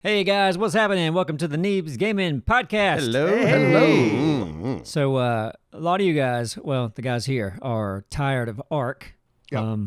Hey guys, what's happening? Welcome to the Neebs Gaming podcast. Hello. Hello. So a lot of you guys, well, the guys here are tired of Ark. Yep.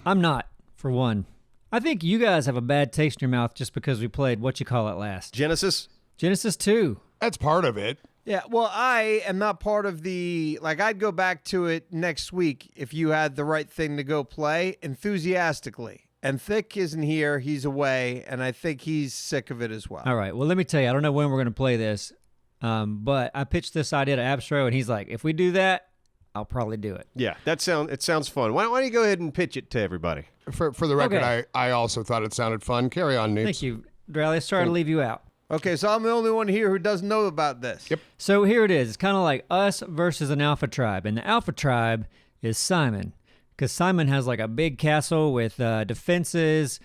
I'm not, for one. I think you guys have a bad taste in your mouth just because we played last. Genesis 2. That's part of it. Yeah, well, I am not part of the, I'd go back to it next week if you had the right thing to go play enthusiastically. And Thick isn't here, he's away, and I think he's sick of it as well. All right, well, let me tell you, I don't know when we're going to play this, but I pitched this idea to Abstro, and he's like, if we do that, I'll probably do it. Yeah, it sounds fun. Why don't you go ahead and pitch it to everybody? For the record, Okay. I also thought it sounded fun. Carry on, Neebs. Thank you, Drally. Sorry to leave you out. Okay, so I'm the only one here who doesn't know about this. Yep. So here it is. It's kind of like us versus an alpha tribe. And the alpha tribe is Simon. Because Simon has like a big castle with defenses,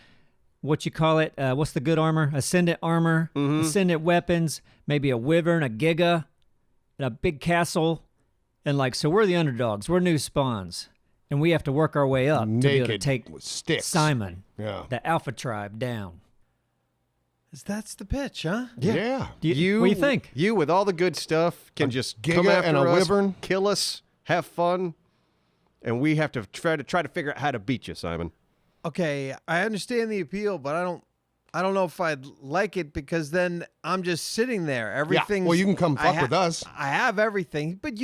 what's the good armor? Ascendant armor, ascendant weapons, maybe a wyvern, a giga, and a big castle. And so we're the underdogs. We're new spawns. And we have to work our way up to be able to Naked take with sticks. Simon, Yeah. the alpha tribe, down. That's the pitch, huh? Yeah. What do you think? You, with all the good stuff, can just giga come after and a us, wyvern. kill us, have fun, and we have to try to figure out how to beat you, Simon. Okay, I understand the appeal, but I don't know if I'd like it because then I'm just sitting there. Everything. Well, you can come fuck with us. I have everything, but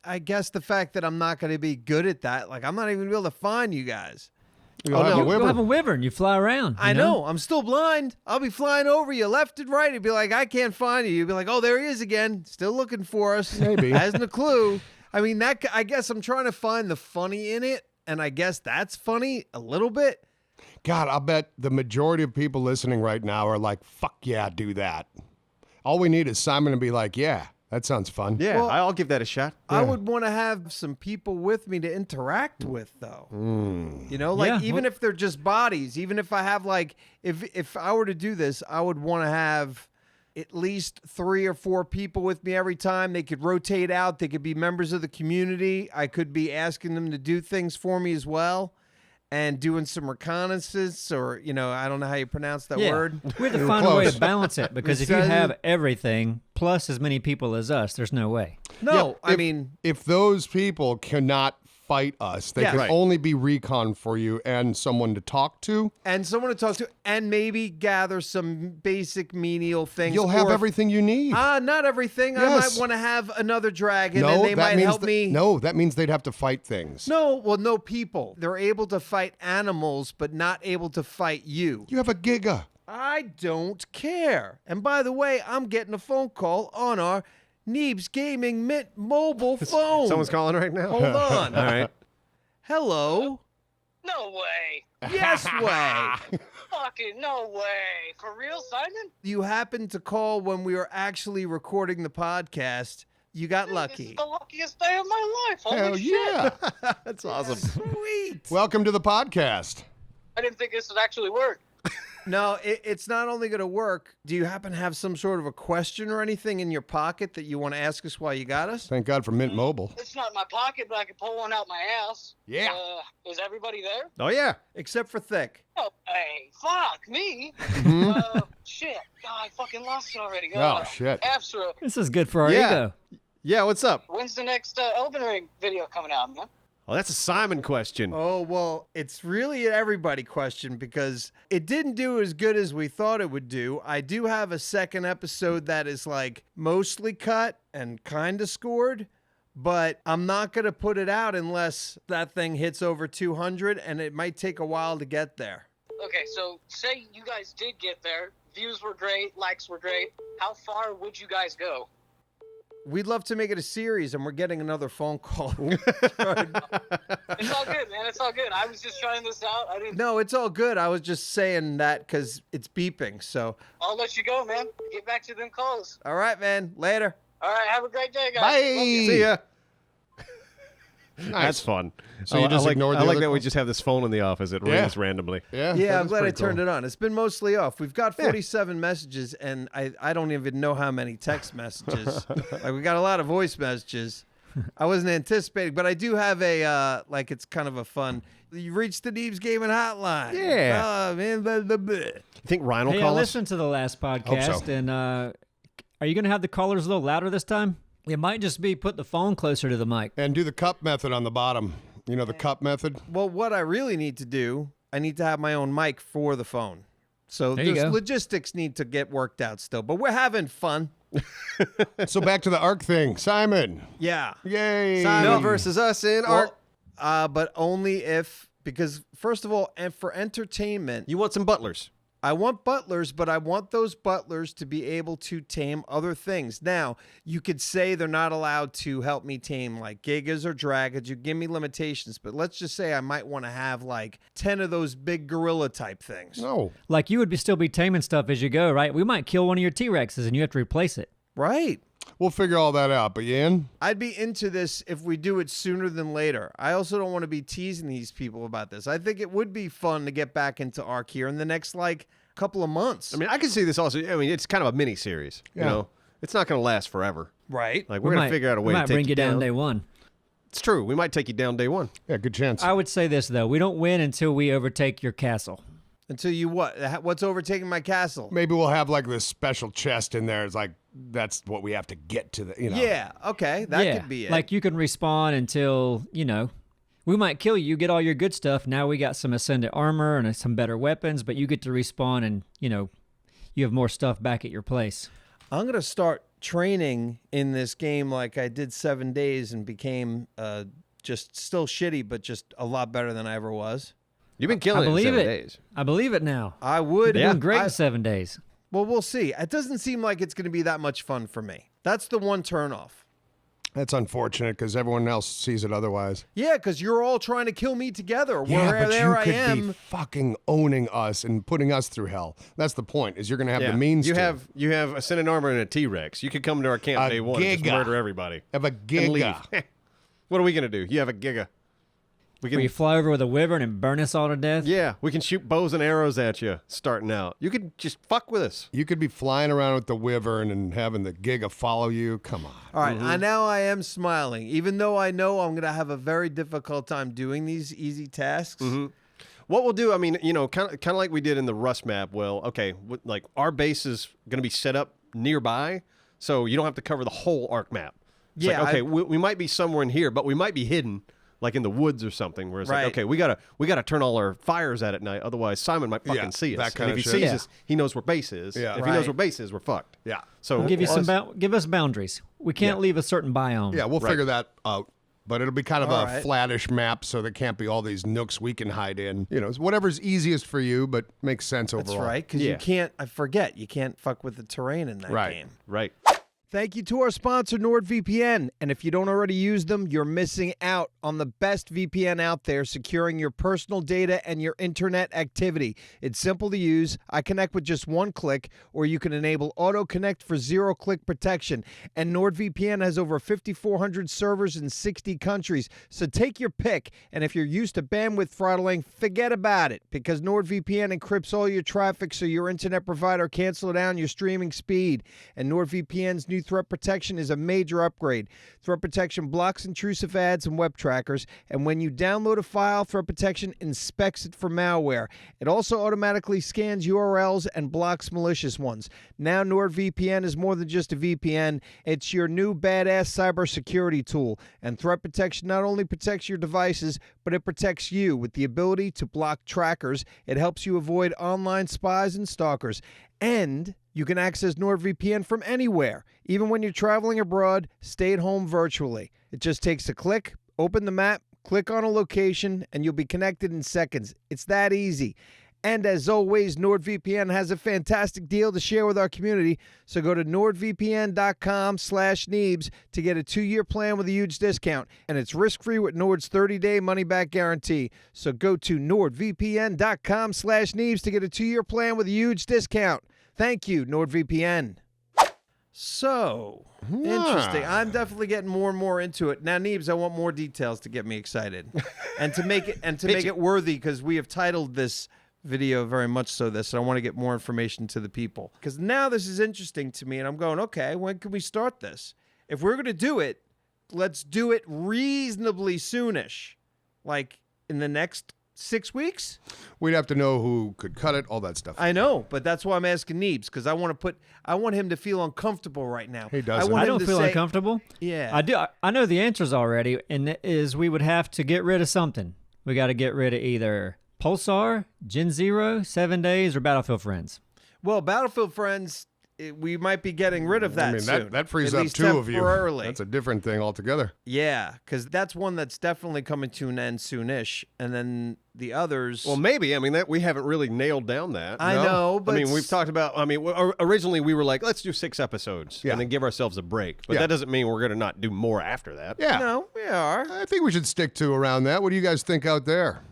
I guess the fact that I'm not going to be good at that, I'm not even going to be able to find you guys. You'll have a You wyvern. have a wyvern. You fly around. I know. I'm still blind. I'll be flying over you left and right. It'd be like, I can't find you. You'd be like, oh, there he is again. Still looking for us. Maybe. Hasn't a clue. I mean, I guess I'm trying to find the funny in it, and I guess that's funny a little bit. God, I'll bet the majority of people listening right now are like, fuck yeah, do that. All we need is Simon to be like, yeah, that sounds fun. Yeah, Well, I'll give that a shot. I would want to have some people with me to interact with, though. You know, Yeah, even if they're just bodies, even if I have if I were to do this, I would want to have at least 3 or 4 people with me every time. They could rotate out. They could be members of the community. I could be asking them to do things for me as well and doing some reconnaissance or, I don't know how you pronounce that word. We have to find a way close. to balance it because if you have everything plus as many people as us, there's no way. No, Yeah, if those people cannot fight us, they Yeah. can Right. only be recon for you and someone to talk to. and someone to talk to and maybe gather some basic menial things. You'll have or if- everything you need. Not everything. I Yes. might want to have another dragon, and they might help me. No, that means they'd have to fight things. No people. They're able to fight animals, but not able to fight you. You have a giga. I don't care. And by the way, I'm getting a phone call on our Neebs Gaming Mint mobile phone. Someone's calling right now. Hold on. All right. Hello. No way. Yes way. Fucking no way. For real, Simon? You happened to call when we were actually recording the podcast. You got This lucky. is the luckiest day of my life. Holy Hell shit. yeah. That's awesome. Sweet. Welcome to the podcast. I didn't think this would actually work. No, it's not only going to work. Do you happen to have some sort of a question or anything in your pocket that you want to ask us while you got us? Thank God for Mint Mobile. It's not in my pocket, but I can pull one out my ass. Yeah. Is everybody there? Oh, yeah. Except for Thick. Oh, hey, fuck me. Shit. God, I fucking lost it already. Oh, shit. Astro, This is good for our Yeah. ego. Yeah, what's up? when's the next Elden Ring video coming out, man? Oh, that's a Simon question. Oh, well, it's really an everybody question because it didn't do as good as we thought it would do. I do have a second episode that is mostly cut and kind of scored, but I'm not going to put it out unless that thing hits over 200, and it might take a while to get there. Okay, so say you guys did get there. Views were great, likes were great. How far would you guys go? We'd love to make it a series, and we're getting another phone call. It's all good, man. It's all good. I was just trying this out. I didn't. No, it's all good. I was just saying that because it's beeping. So, I'll let you go, man. Get back to them calls. all right, man. Later. All right, have a great day, guys. Bye. Love you. See ya. Nice. That's fun. So you just ignored the I like other that we calls? just have this phone in the office. It Yeah. rings randomly. Yeah, Yeah, that I'm is glad I pretty turned cool. it on. It's been mostly off. We've got 47 messages, and I don't even know how many text messages. We got a lot of voice messages. I wasn't anticipating, but I do have a like. It's kind of a fun. You reached the Neebs Gaming hotline. Yeah. Oh man. Blah, blah, blah. You think Ryan will Hey, I call us? listened to the last podcast, so. and are you going to have the callers a little louder this time? It might just be put the phone closer to the mic. And do the cup method on the bottom. You know the cup method? Well, what I really need to do, I need to have my own mic for the phone. So There you there's go. logistics need to get worked out still, but we're having fun. So back to the ARC thing. Simon. Yeah. Yay. Simon Mel versus us in Well, Arc. but only if, because first of all, and for entertainment, You want some butlers? I want butlers, but I want those butlers to be able to tame other things. Now, you could say they're not allowed to help me tame like gigas or dragons. You give me limitations, but let's just say I might want to have like 10 of those big gorilla type things. No. Like you would still be taming stuff as you go, right? We might kill one of your T-Rexes and you have to replace it. Right. We'll figure all that out. But you in? I'd be into this if we do it sooner than later. I also don't want to be teasing these people about this. I think it would be fun to get back into Arc here in the next like couple of months. I mean, I can see this also. I mean, it's kind of a mini series. Yeah. You know, it's not going to last forever. Right. Like we're going to figure out a way we to might take bring you down down. day one. It's true. We might take you down day one. Yeah, good chance. I would say this, though. We don't win until we overtake your castle. Until you what? What's overtaking my castle? Maybe we'll have like this special chest in there. It's like that's what we have to get to the. You know. Yeah. Okay. That yeah, could be it. like you can respawn until, we might kill you, get all your good stuff. Now we got some Ascendant armor and some better weapons, but you get to respawn and, you have more stuff back at your place. I'm gonna start training in this game like I did 7 days and became just still shitty, but just a lot better than I ever was. You've been killing I it in believe 7 it. days. I believe it now. I would. You're doing great I- in 7 days. Well, we'll see. It doesn't seem like it's going to be that much fun for me. That's the one turnoff. That's unfortunate because everyone else sees it otherwise. Yeah, because you're all trying to kill me together. Yeah, Where but there you I could am. be fucking owning us and putting us through hell. That's the point. Is you're going to have the means. You to have Ascendant armor and a T-Rex. You could come to our camp A day one and just giga. murder everybody. have a And leave. giga. What are we going to do? You have a giga. We Where you can, fly over with a wyvern and burn us all to death? yeah, we can shoot bows and arrows at you starting out. You could just fuck with us. You could be flying around with the wyvern and having the giga follow you. Come on. All right, now I am smiling, even though I know I'm going to have a very difficult time doing these easy tasks. What we'll do, I mean, kind of like we did in the Rust map. Well, okay, like our base is going to be set up nearby, so you don't have to cover the whole Arc map. It's Yeah, like, okay, we might be somewhere in here, but we might be hidden, like in the woods or something. Where it's Right. like, okay, we gotta turn all our fires out at night, otherwise Simon might fucking Yeah, see us. that And kinda if he shit. sees Yeah. us, he knows where base is. Yeah. If he knows Right. where base is, we're fucked. Yeah. So We'll give you us- give us boundaries. We can't leave a certain biome. Yeah, we'll figure that out. But it'll be kind of All a right. flattish map, so there can't be all these nooks we can hide in. It's whatever's easiest for you, but makes sense overall. That's right, because Yeah. you can't, I forget, you can't fuck with the terrain in that Right. game. right. Thank you to our sponsor, NordVPN. And if you don't already use them, you're missing out on the best VPN out there, securing your personal data and your internet activity. It's simple to use. I connect with just one click, or you can enable auto connect for 0-click protection. And NordVPN has over 5,400 servers in 60 countries. So take your pick. And if you're used to bandwidth throttling, forget about it, because NordVPN encrypts all your traffic so your internet provider can't slow down your streaming speed. And NordVPN's new threat protection is a major upgrade. Threat protection blocks intrusive ads and web trackers, and when you download a file, threat protection inspects it for malware. It also automatically scans URLs and blocks malicious ones. Now NordVPN is more than just a VPN. It's your new badass cybersecurity tool. And threat protection not only protects your devices, but it protects you with the ability to block trackers. It helps you avoid online spies and stalkers. And you can access NordVPN from anywhere, even when you're traveling abroad, stay at home virtually. It just takes a click, open the map, click on a location, and you'll be connected in seconds. It's that easy. And as always, NordVPN has a fantastic deal to share with our community. So go to nordvpn.com/Neebs to get a 2-year plan with a huge discount. And it's risk-free with Nord's 30-day money-back guarantee. So go to nordvpn.com/Neebs to get a 2-year plan with a huge discount. Thank you, NordVPN. So, interesting. I'm definitely getting more and more into it. Now, Neebs, I want more details to get me excited. and to make it worthy, because we have titled this video very much so this, and I want to get more information to the people. Because now this is interesting to me, and I'm going, okay, when can we start this? If we're going to do it, let's do it reasonably soonish, like in the next 6 weeks. We'd have to know who could cut it, all that stuff. I know, but that's why I'm asking Neebs, because I want him to feel uncomfortable right now. He doesn't. I don't feel uncomfortable. Yeah, I do. I know the answers already, and it is we would have to get rid of something. We got to get rid of either Pulsar, Gen Zero, 7 Days, or Battlefield Friends. Well, Battlefield Friends, we might be getting rid of that I mean, soon. that frees at up least two of you. temporarily. That's a different thing altogether. Yeah, because that's one that's definitely coming to an end soonish, and then the others. Well, maybe. I mean, that we haven't really nailed down that. I know, but I mean, we've talked about. I mean, originally we were like, let's do 6 episodes Yeah. and then give ourselves a break. But Yeah. that doesn't mean we're going to not do more after that. Yeah. No, we are. I think we should stick to around that. What do you guys think out there?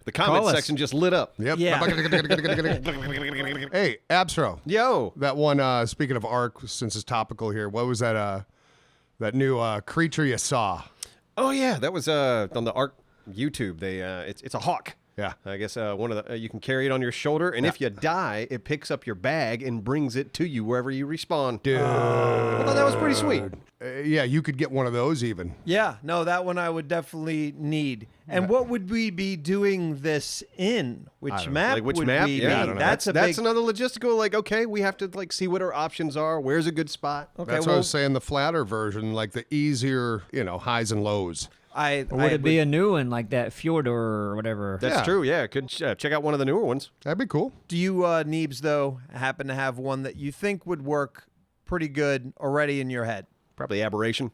The comment Call us. section just lit up. Yep. Yeah. Hey, Abstro. Yo. That one, speaking of Ark, since it's topical here, what was that that new creature you saw? Oh yeah, that was on the Ark YouTube. They it's a hawk. Yeah. I guess one of the you can carry it on your shoulder, and if you die, it picks up your bag and brings it to you wherever you respawn. Dude. I thought that was pretty sweet. Yeah, you could get one of those even. Yeah, no, that one I would definitely need. And what would we be doing this in? Which map? Like which would map? we Yeah, be? I don't know. That's a that's big. another logistical. Like, okay, we have to like see what our options are. Where's a good spot? Okay, That's what I well, was saying, the flatter version, like the easier, highs and lows. I Or would it be a new one like that Fjord or whatever? That's Yeah. true. Yeah, could check out one of the newer ones. That'd be cool. Do you, Neebs, though, happen to have one that you think would work pretty good already in your head? Probably aberration.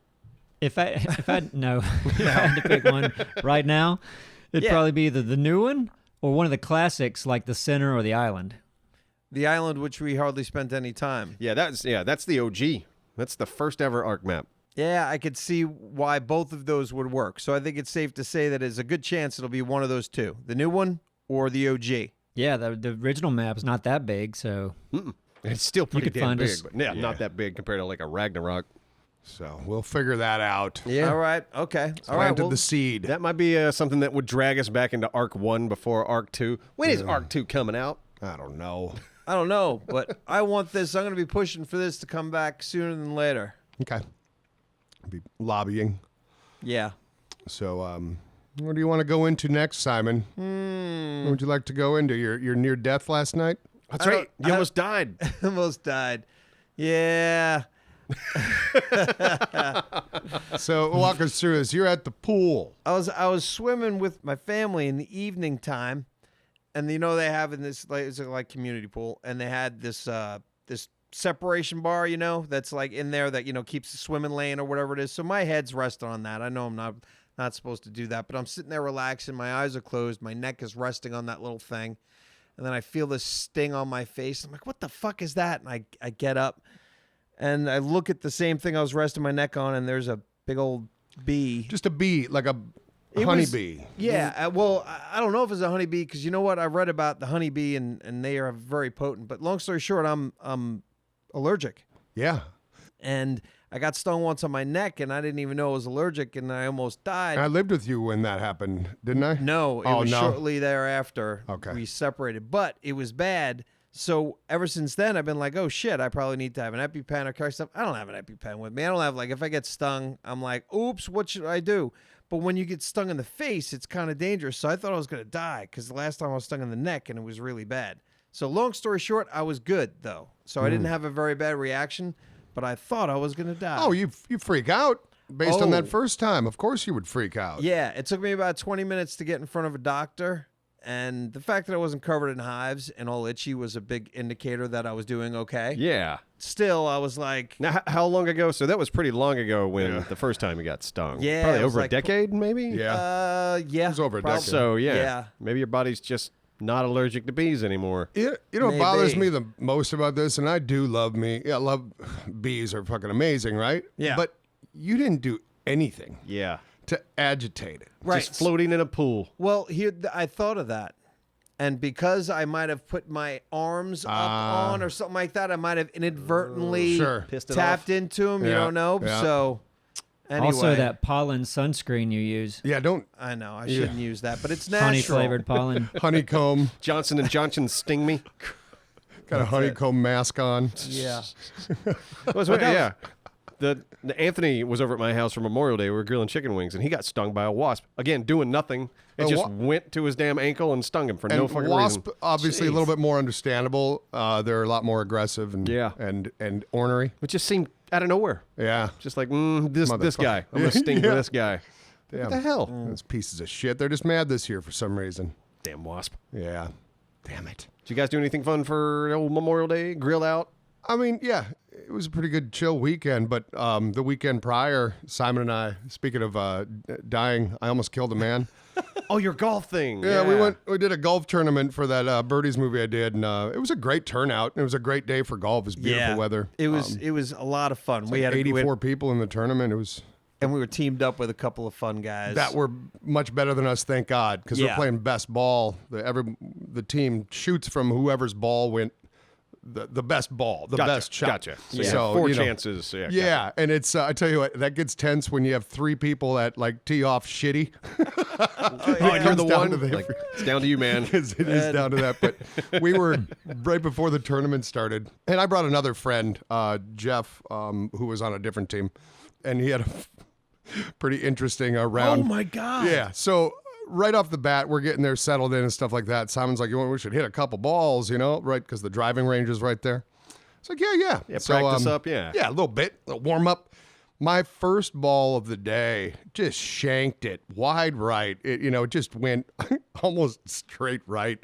If I if I had to pick one right now, it'd Yeah. probably be either the new one or one of the classics like the Center or the Island. The island, which we hardly spent any time. Yeah, that's the OG. That's the first ever Ark map. Yeah, I could see why both of those would work. So I think it's safe to say that there's a good chance it'll be one of those two, the new one or the OG. Yeah, the original map's not that big, so It's still pretty could damn find big, us- but not that big compared to like a Ragnarok. So we'll figure that out. Yeah. All right. Okay. All right. Planted Well, the seed. That might be something that would drag us back into Ark 1 before Ark 2. When is Ark 2 coming out? I don't know. I don't know, but I want this. I'm going to be pushing for this to come back sooner than later. Okay. Be lobbying. Yeah. So, what do you want to go into next, Simon? What would you like to go into? Your near death last night? That's I right. don't- You I- almost died. Almost died. Yeah. So walk us through this. You're at the pool. I was swimming with my family in the evening time, and they have in this it's like community pool, and they had this this separation bar, that's like in there that keeps the swimming lane or whatever it is. So my head's resting on that. I know I'm not supposed to do that, but I'm sitting there relaxing. My eyes are closed. My neck is resting on that little thing, and then I feel this sting on my face. I'm like, what the fuck is that? And I get up, and I look at the same thing I was resting my neck on, and there's a big old bee. Just a bee, like a It was- honeybee. Yeah, well, I don't know if it's a honeybee because you know what? I've read about the honeybee and they are very potent. But long story short, I'm allergic, Yeah. and I got stung once on my neck, and I didn't even know I was allergic, and I almost died. I lived with you when that happened, didn't I? No, it Oh, was no. shortly thereafter. Okay. We separated, but it was bad. So ever since then, I've been like, oh shit, I probably need to have an EpiPen or carry stuff. I don't have an EpiPen with me. I don't have if I get stung, I'm like, oops, what should I do? But when you get stung in the face, it's kind of dangerous. So I thought I was going to die because the last time I was stung in the neck and it was really bad. So long story short, I was good though. So I didn't have a very bad reaction, but I thought I was going to die. Oh, you freak out based on that Oh. first time. Of course you would freak out. Yeah, it took me about 20 minutes to get in front of a doctor. And the fact that I wasn't covered in hives and all itchy was a big indicator that I was doing okay. Yeah. Still, I was like, Now, how long ago? So that was pretty long ago when the first time you got stung. Yeah, Probably it was over a like- decade, maybe? Yeah. yeah. It was over a prob- decade. So, yeah. Yeah. Maybe your body's just not allergic to bees anymore. You know what bothers Maybe. me the most about this, and I do love bees are fucking amazing, right? Yeah. But you didn't do anything Yeah. to agitate it. Right. Just floating in a pool. Well, here I thought of that. And because I might have put my arms up on or something like that, I might have inadvertently Sure. Pissed it tapped off. into them. You Yeah, don't know. yeah. So anyway, Also, that pollen sunscreen you use, Yeah, don't I know I shouldn't use that, but it's honey natural. flavored pollen. honeycomb. Johnson & Johnson Sting Me. Got a honeycomb mask on. Yeah. Yeah. The Anthony was over at my house for Memorial Day. We were grilling chicken wings, and he got stung by a wasp. Again, doing nothing. It just went to his damn ankle and stung him for no fucking wasp, reason. obviously, a little bit more understandable. They're a lot more aggressive and Yeah. and ornery. It just seemed out of nowhere. Yeah. Just like, this guy. I'm going to sting Yeah. this guy. Damn. What the hell? Those pieces of shit. They're just mad this year for some reason. Damn wasp. Yeah. Damn it. Did you guys do anything fun for old Memorial Day? Grill out? I mean, yeah, it was a pretty good chill weekend, but the weekend prior, Simon and I, speaking of dying, I almost killed a man. Oh, your golf thing. Yeah, we did a golf tournament for that Birdies movie I did, and it was a great turnout. It was a great day for golf. It was beautiful weather. It was a lot of fun. We Like had 84 people in the tournament. It was and we were teamed up with a couple of fun guys that were much better than us, thank God, because we're playing best ball. The team shoots from whoever's ball went the best ball, the best shot. Gotcha. So, you So, have 4 you know, chances. Yeah. Yeah, and it's I tell you what, that gets tense when you have 3 people that like tee off shitty. Oh, you're the one. Like, it's down to you, man. It is down to that. But we were right before the tournament started, and I brought another friend, Jeff, who was on a different team, and he had a pretty interesting round. Oh my God. Yeah, so right off the bat, we're getting there settled in and stuff like that. Simon's like, we should hit a couple balls, right? Because the driving range is right there. It's like, yeah. Yeah, practice up, yeah. Yeah, a little bit, a little warm up. My first ball of the day just shanked it wide right. It just went almost straight right.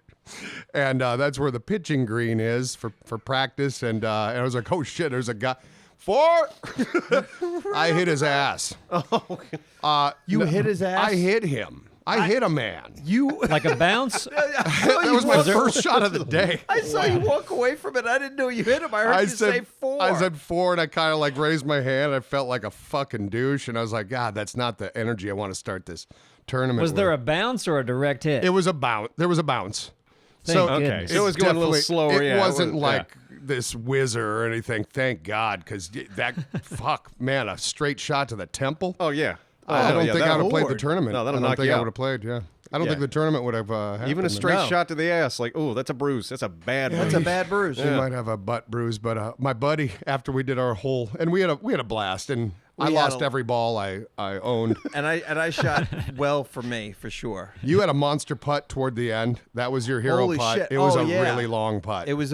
And that's where the pitching green is for practice. And I was like, oh, shit, there's a guy. 4! I hit his ass. You hit his ass? I hit him. I hit a man. You Like a bounce? That was my first shot of the day. I saw you walk away from it. I didn't know you hit him. I heard you say 4. I said 4, and I kind of like raised my hand. I felt like a fucking douche, and I was like, God, that's not the energy I want to start this tournament Was there with. a bounce or a direct hit? It was a bounce. There was a bounce. Thank so goodness. It was going a little definitely- slower. It yeah, wasn't was- like this whizzer or anything. Thank God, because that fuck, man, a straight shot to the temple. Oh, yeah. I don't think I would have played the Horde. tournament. No, that'll I don't knock think you I out. would have played. Yeah, I don't Yeah. think the tournament would have happened. Even a straight No. shot to the ass, like, oh, that's a bruise. That's a bad bruise. That's a bad bruise. You might have a butt bruise, but my buddy, after we did our whole, and we had a blast, and I had lost a- every ball I owned. And I shot well for me, for sure. You had a monster putt toward the end. That was your hero Holy putt. shit. It was Oh, a yeah. really long putt. It was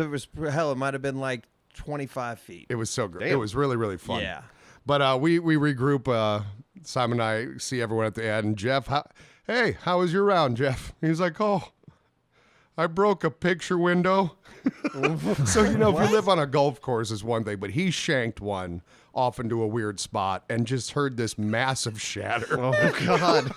hell, it might have been like 25 feet. It was so great. It Damn. was really, really fun. Yeah. But we regroup. Simon and I see everyone at the end. And Jeff, how was your round, Jeff? He's like, oh, I broke a picture window. So, if you live on a golf course is one thing, but he shanked one off into a weird spot and just heard this massive shatter. Oh, God.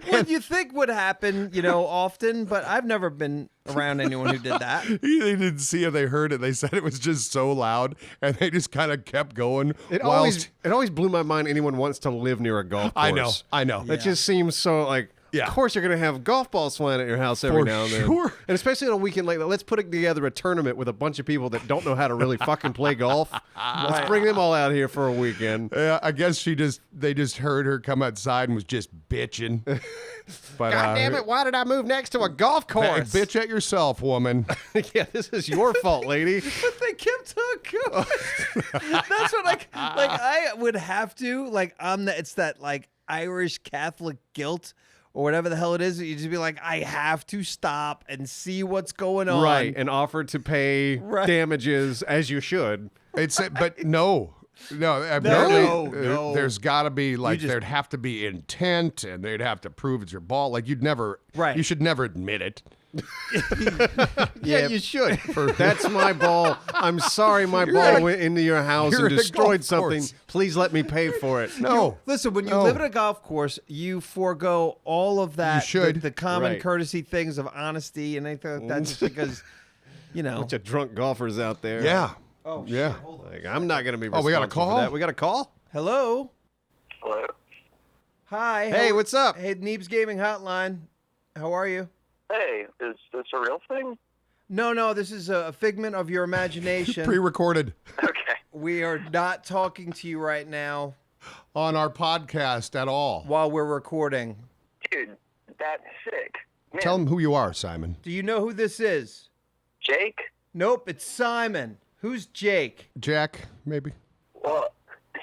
What you think would happen, often, but I've never been around anyone who did that. They didn't see it. They heard it. They said it was just so loud, and they just kind of kept going. It whilst- always blew my mind anyone wants to live near a golf course. I know. It just seems so like, Yeah. of course you're going to have golf balls flying at your house every For now and then. sure. And especially on a weekend like that, let's put together a tournament with a bunch of people that don't know how to really fucking play golf. Let's bring them all out here for a weekend. Yeah, I guess they just heard her come outside and was just bitching. But God damn it, why did I move next to a golf Hey, course? bitch at yourself, woman. Yeah, this is your fault, lady. But they kept on going. That's what I would have to, it's that Irish Catholic guilt or whatever the hell it is. You just be like, I have to stop and see what's going on. Right, and offered to pay Right. damages as you should. But no. No, apparently no. there's got to be just- there'd have to be intent, and they'd have to prove it's your ball. Like you'd never, Right. You should never admit it. Yeah, you should. That's my ball. I'm sorry my ball went into your house you're and at a destroyed golf something. course. Please let me pay for it. No, Listen, when you No. live at a golf course, you forego all of that. You should. The common Right. courtesy things of honesty and anything like that, just because, Bunch of drunk golfers out there. yeah, Oh, yeah. Like, I'm not going to be Oh, we got a responsible for call? that. We got a call? Hello. Hello. Hi. Hey, what's up? Hey, Neebs Gaming Hotline. How are you? Hey, is this a real thing? No, this is a figment of your imagination. Pre-recorded Okay. We are not talking to you right now on our podcast at all. while we're recording. Dude, that's sick. Man, Tell them who you are, Simon. Do you know who this is? Jake? Nope, it's Simon. Who's Jake? Jack, maybe. Well,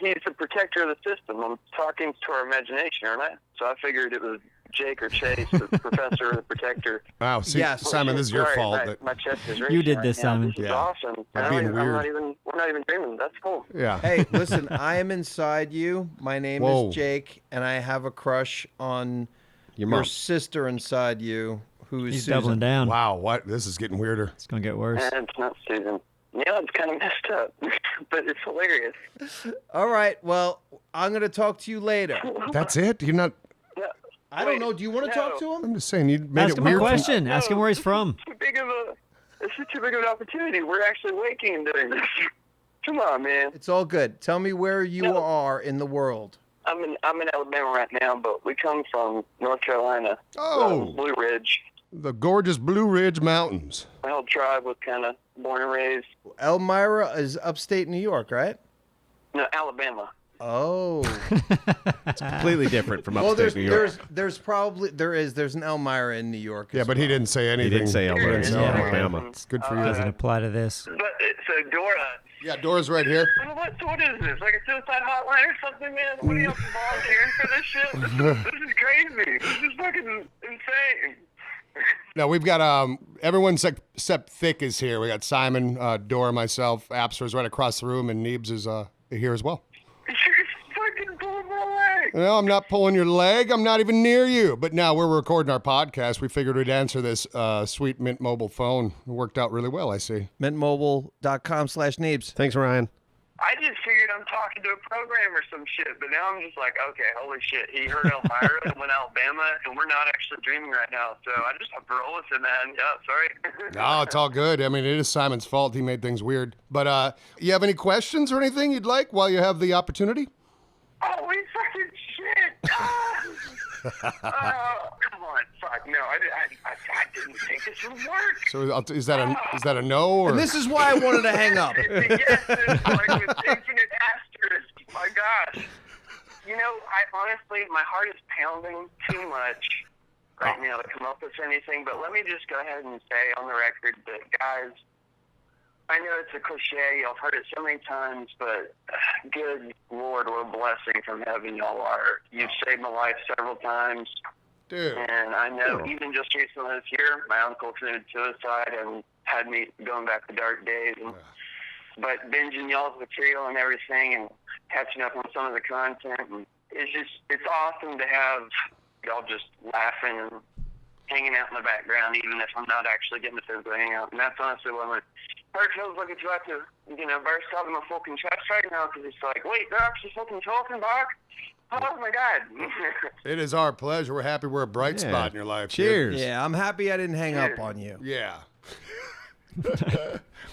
he's the protector of the system. I'm talking to our imagination, aren't I? So I figured it was Jake or Chase, the professor or the protector. Wow, see, Yes. Simon, this is your Sorry, fault. My chest is racing You did right this, now. Simon. This is Yeah. awesome. I'm I being don't weird. we're not even dreaming. That's cool. Yeah. Hey, listen, I am inside you. My name Whoa. is Jake, and I have a crush on Your your mom. sister inside you, who is He's Susan. doubling down. Wow, what? This is getting weirder. It's gonna get worse. And it's not Susan. Yeah, it's kind of messed up, but it's hilarious. All right, well, I'm going to talk to you later. That's it? You're not. Yeah. I don't know. Do you want to talk to him? I'm just saying, you made Ask it him a weird. question. Ask him where he's from. This is too big of an opportunity. We're actually waking and doing this. Come on, man. It's all good. Tell me where you No. are in the world. I'm in Alabama right now, but we come from North Carolina. Oh. Blue Ridge. The gorgeous Blue Ridge Mountains. My whole tribe was kind of born and raised. Elmira is upstate New York, right? No, Alabama. Oh. Completely different from Well, upstate New York. there's an Elmira in New York. Yeah, as but he well. didn't say He anything. didn't say Alabama. Yeah. No, Yeah. Alabama. It's good for you. Doesn't apply to this. But so Dora. Yeah, Dora's right here. What is this? Like a suicide hotline or something, man? What are you volunteering for this shit? This is crazy. This is fucking insane. No, we've got everyone except Thick is here. We got Simon, Dora, myself, Apster's right across the room, and Neebs is here as well. You're fucking pulling my leg. No, I'm not pulling your leg. I'm not even near you. But now we're recording our podcast. We figured we'd answer this sweet Mint Mobile phone. It worked out really well, I see. mintmobile.com/Neebs. Thanks, Ryan. I just figured I'm talking to a program or some shit, but now I'm just like, okay, holy shit. He heard Elmira and went Alabama, and we're not actually dreaming right now. So I just have to roll with it, man. Yeah, sorry. No, it's all good. I mean, it is Simon's fault. He made things weird. But you have any questions or anything you'd like while you have the opportunity? Holy fucking shit. Come on. Fuck. No, I didn't think this would work. So is that a no or? And this is why I wanted to hang up. Yes, like with infinite asterisk. My gosh. You know, I honestly, my heart is pounding too much right now to come up with anything, but let me just go ahead and say on the record that, guys, I know it's a cliche, y'all have heard it so many times, but good Lord, what a blessing from heaven y'all are. You've saved my life several times. Dude. And I know even just recently this year, my uncle committed suicide and had me going back to dark days. And, but binging y'all's material and everything and catching up on some of the content, and it's awesome to have y'all just laughing and hanging out in the background, even if I'm not actually getting to physically hang out. And that's honestly what my heart feels like. It's about to, burst out of my fucking chest right now, because it's like, wait, they're actually fucking talking, Doc? Oh my God. It is our pleasure. We're happy we're a bright Yeah. spot in your life. dude. Cheers. Yeah, I'm happy I didn't hang up on you. Yeah.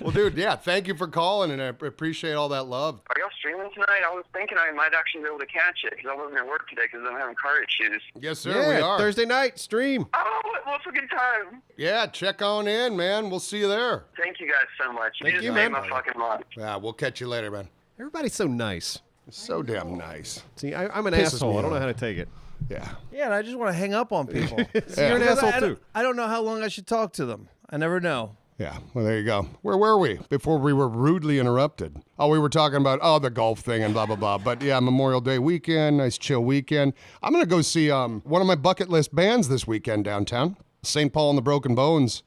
Well, dude, yeah, thank you for calling, and I appreciate all that love. Are y'all streaming tonight? I was thinking I might actually be able to catch it, because I wasn't at work today because I'm having car issues. Yes, sir, Yeah, we are. Thursday night stream. Oh, what's a good time? Yeah, check on in, man. We'll see you there. Thank you guys so much. Thank just you, made man. my fucking month. Yeah, we'll catch you later, man. Everybody's so nice. So damn nice. See, I'm an Pisses asshole. me I don't know off. how to take it. Yeah. Yeah, and I just want to hang up on people. You're an Because asshole I too. I don't know how long I should talk to them. I never know. Yeah, well, there you go. Where were we before we were rudely interrupted? Oh, we were talking about, the golf thing and blah, blah, blah. But yeah, Memorial Day weekend, nice chill weekend. I'm going to go see one of my bucket list bands this weekend downtown, St. Paul and the Broken Bones.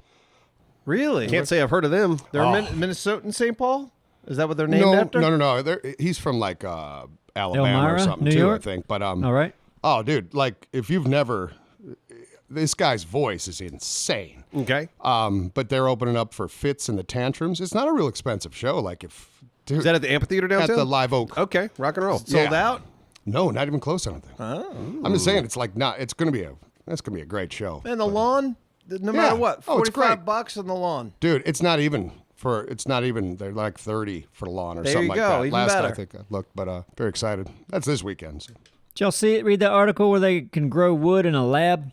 Really? Can't say I've heard of them. They're Minnesotan St. Paul? Is that what they're named No, after? no. He's from like Alabama Elmira, or something New too, York? I think. But All right. oh, dude, like if you've never, this guy's voice is insane. Okay. But they're opening up for Fits and the Tantrums. It's not a real expensive show. Like dude, Is that at the amphitheater at downtown? the Live Oak. Okay, rock and roll. Sold Yeah. out? No, not even close. I don't think. I'm just saying, it's like not. It's gonna be a great show, And the lawn? No matter what, Oh, it's great. $45 on the lawn. dude. It's not even. They're like 30 for the lawn or There something you like go, that. even Last better. I think I looked, but very excited. That's this weekend. So. Did y'all see it? Read that article where they can grow wood in a lab?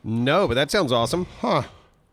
No, but that sounds awesome. Huh.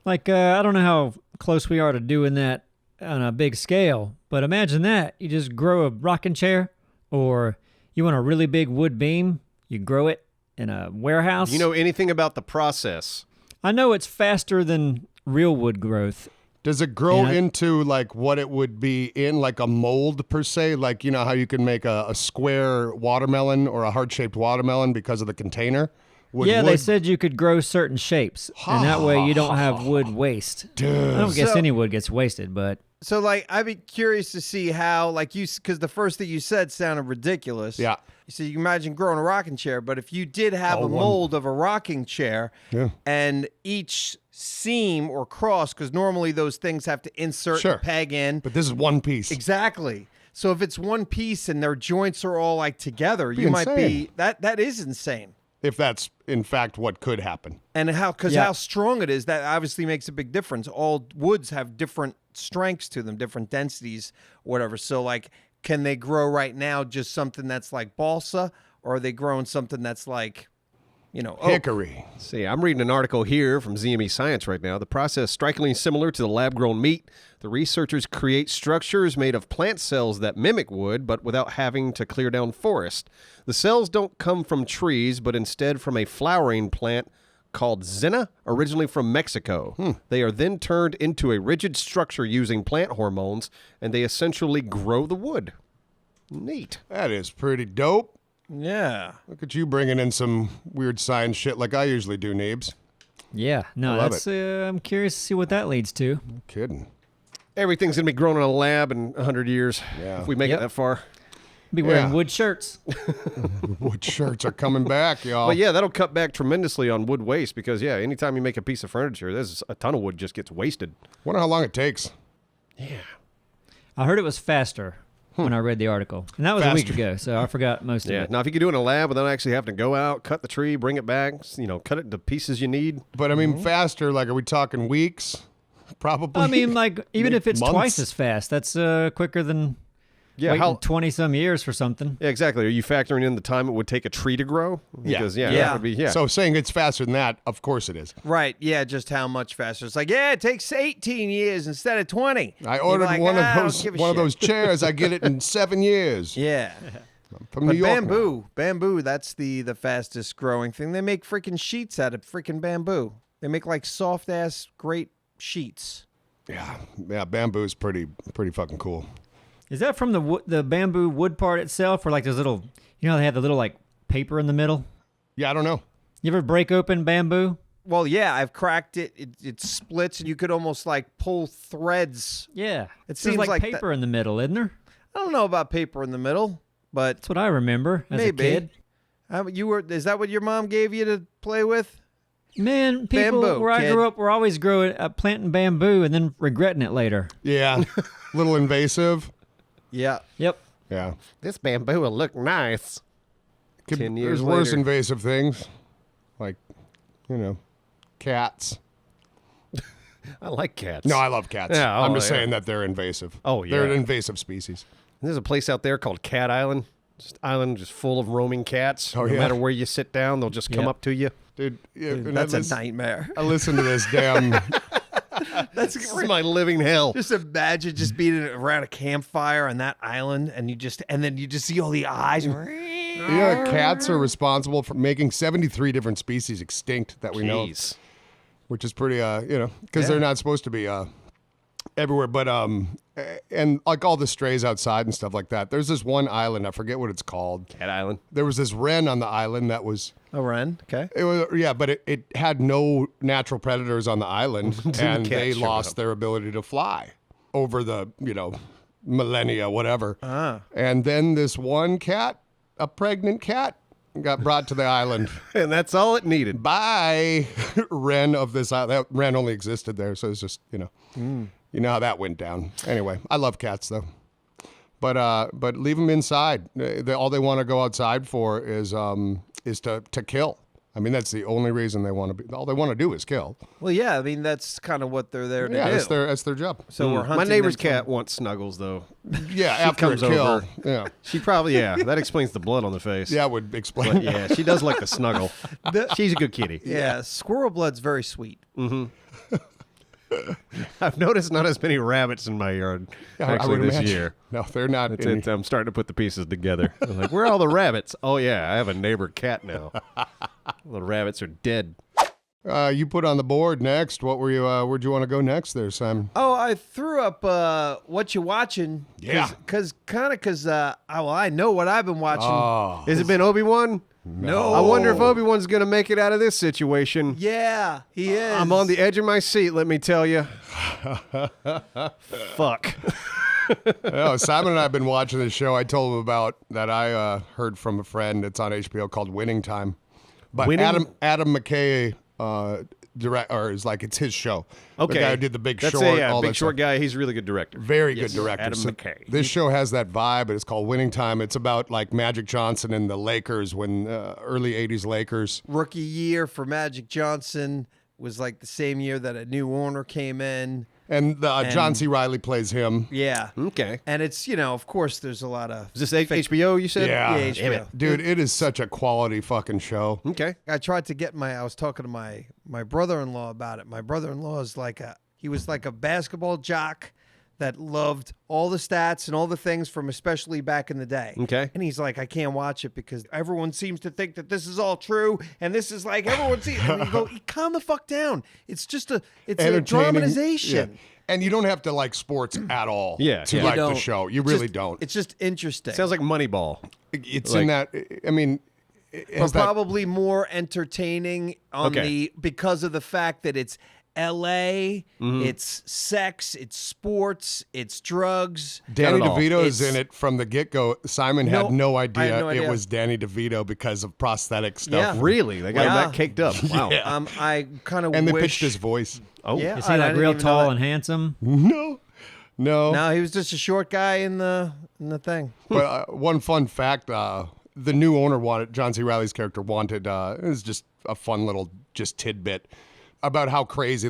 Like, I don't know how close we are to doing that on a big scale, but imagine that. You just grow a rocking chair, or you want a really big wood beam, you grow it in a warehouse. Do you know anything about the process? I know it's faster than real wood growth. Does it grow Yeah. into like what it would be in, like a mold per se? Like, you know how you can make a square watermelon or a heart-shaped watermelon because of the container? Would Yeah, they wood- said you could grow certain shapes, and that way you don't have wood waste. I don't guess So- any wood gets wasted, but So, like, I'd be curious to see how, like, because the first thing you said sounded ridiculous. Yeah. So you can imagine growing a rocking chair, but if you did have Oh, a one- mold of a rocking chair, Yeah. and each seam or cross, because normally those things have to insert Sure. and peg in. But this is one piece. Exactly. So if it's one piece and their joints are all like together, Be you might be insane. that is insane. If that's in fact what could happen. And how Yeah. how strong it is, that obviously makes a big difference. All woods have different strengths to them, different densities, whatever. So like, can they grow right now just something that's like balsa, or are they growing something that's like, oak? Hickory. See, I'm reading an article here from ZME Science right now. The process strikingly similar to the lab-grown meat. The researchers create structures made of plant cells that mimic wood, but without having to clear down forest. The cells don't come from trees, but instead from a flowering plant called zinnia, originally from Mexico. They are then turned into a rigid structure using plant hormones, and they essentially grow the wood. Neat. That is pretty dope. Yeah. Look at you bringing in some weird science shit like I usually do, Neebs. yeah, no, I love that's. I'm curious to see what that leads to. No kidding. Everything's going to be grown in a lab in 100 years Yeah. if we make Yep. it that far. Be wearing Yeah. wood shirts. Wood shirts are coming back, y'all. But yeah, that'll cut back tremendously on wood waste because, yeah, anytime you make a piece of furniture, there's a ton of wood just gets wasted. Wonder how long it takes. I heard it was faster when I read the article, and that was a week Faster. ago, so I forgot most of Yeah. it. Now, if you could do it in a lab without actually having to go out, cut the tree, bring it back, cut it into pieces you need. But I mean, faster, like, are we talking weeks? Probably. I mean, like even if it's Months. twice as fast, that's quicker than Yeah. waiting 20-some years for something. Yeah, exactly. Are you factoring in the time it would take a tree to grow? Because, Yeah. that would be, yeah. So saying it's faster than that, of course it is. Right. Yeah. Just how much faster? It's like, yeah, it takes 18 years instead of 20. I You're ordered like, one "Ah, I of don't those give a one of shit." those chairs. I get it in 7 years. Yeah. From But New York. now. bamboo, that's the fastest growing thing. They make freaking sheets out of freaking bamboo. They make like soft ass great sheets. Yeah, bamboo is pretty fucking cool. Is that from the bamboo wood part itself, or like those little, they have the little like paper in the middle? Yeah, I don't know. You ever break open bamboo? Well, yeah, I've cracked it. It splits, and you could almost like pull threads. Yeah, It There's seems like like paper in the middle, isn't there? I don't know about paper in the middle, but That's what I remember as maybe. a kid. Is that what your mom gave you to play with? Man, people Bamboo, where I kid. grew up were always planting bamboo and then regretting it later. Yeah, little invasive. Yeah. Yep. Yeah, this bamboo will look nice. 10 years There's worse later. invasive things, like cats. I like cats. No, I love cats. Yeah, I'm just yeah. saying that they're invasive. Oh, they're an yeah. invasive species. There's a place out there called Cat Island. Island just full of roaming cats. Oh, no yeah. matter where you sit down, they'll just come Yep. up to you. Dude, and That's I a listen- nightmare. I listen to this damn. That's This is my living hell. Just imagine just being around a campfire on that island, and then you just see all the eyes. Cats are responsible for making 73 different species extinct that we know, of, Jeez. which is pretty, because they're not supposed to be everywhere. But and like all the strays outside and stuff like that. There's this one island, I forget what it's called. Cat Island. There was this wren on the island that was. A wren, okay. It was, but it had no natural predators on the island, and cat they showed lost up. their ability to fly over the millennia, whatever. Ah. And then this one cat, a pregnant cat, got brought to the island. And that's all it needed. By wren of this island. That wren only existed there, so it's just you know how that went down. Anyway, I love cats though. But leave them inside. All they want to go outside for is to kill. I mean, that's the only reason they want to be. All they want to do is kill. Well, yeah, I mean that's kind of what they're there to Yeah, do. that's their job. So we're hunting. My neighbor's them cat wants snuggles, though. Yeah, after comes a kill. over. Yeah, She probably, that explains the blood on the face. that would explain. But yeah, she does like the snuggle. She's a good kitty. Yeah, squirrel blood's very sweet. I've noticed not as many rabbits in my yard I actually would this imagine. year. No, they're not. I'm starting to put the pieces together. I'm like, where are all the rabbits? Oh, yeah, I have a neighbor cat now. The rabbits are dead. You put on the board next. What were you? Where'd you want to go next there, Simon? Oh, I threw up what you watching. Yeah. Because I know what I've been watching. Oh. Has it been Obi-Wan? No. I wonder if Obi-Wan's going to make it out of this situation. Yeah, he is. I'm on the edge of my seat, let me tell you. Fuck. Oh, Simon and I have been watching this show I told him about that I heard from a friend. It's on HBO called Winning Time. But Winning? Adam McKay is like, it's his show. Okay. The guy who did The Big That's Short. a all Big that Short stuff. guy. He's a really good director. Very good director. Adam So McKay. This show has that vibe, but it's called Winning Time. It's about like Magic Johnson and the Lakers when early 80s Lakers. Rookie year for Magic Johnson was like the same year that a new owner came in. And John C. Reilly plays him. Yeah. Okay. And it's, of course, there's a lot of... Is this HBO, you said? Yeah. Yeah, Damn HBO. it. Dude, it is such a quality fucking show. Okay. I tried to get I was talking to my brother-in-law about it. My brother-in-law is he was like a basketball jock that loved all the stats and all the things from especially back in the day. Okay. And he's like, I can't watch it because everyone seems to think that this is all true. And this is like, everyone sees, and you go, calm the fuck down. It's just it's a Entertaining. dramatization. Yeah. And you don't have to like sports at all Yeah, to yeah. like You the don't. show. You really Just- don't. It's just interesting. Sounds like Moneyball. It's like- in that, I mean, it but has that, probably more entertaining on Okay. because of the fact that it's LA, Mm-hmm. it's sex, it's sports, it's drugs. Danny Not at all. DeVito is It's- in it from the get-go. Simon No, had no I idea, had no idea. it was Danny DeVito because of prosthetic stuff. Yeah. Really? They got him Yeah. that caked up. Wow. I kind of And they wish pitched his voice. Oh. Yeah. Is he I like didn't real even know tall that. and handsome? No. No, he was just a short guy in the thing. But one fun fact, the new owner wanted, John C. Reilly's character wanted, it was just a fun little just tidbit about how crazy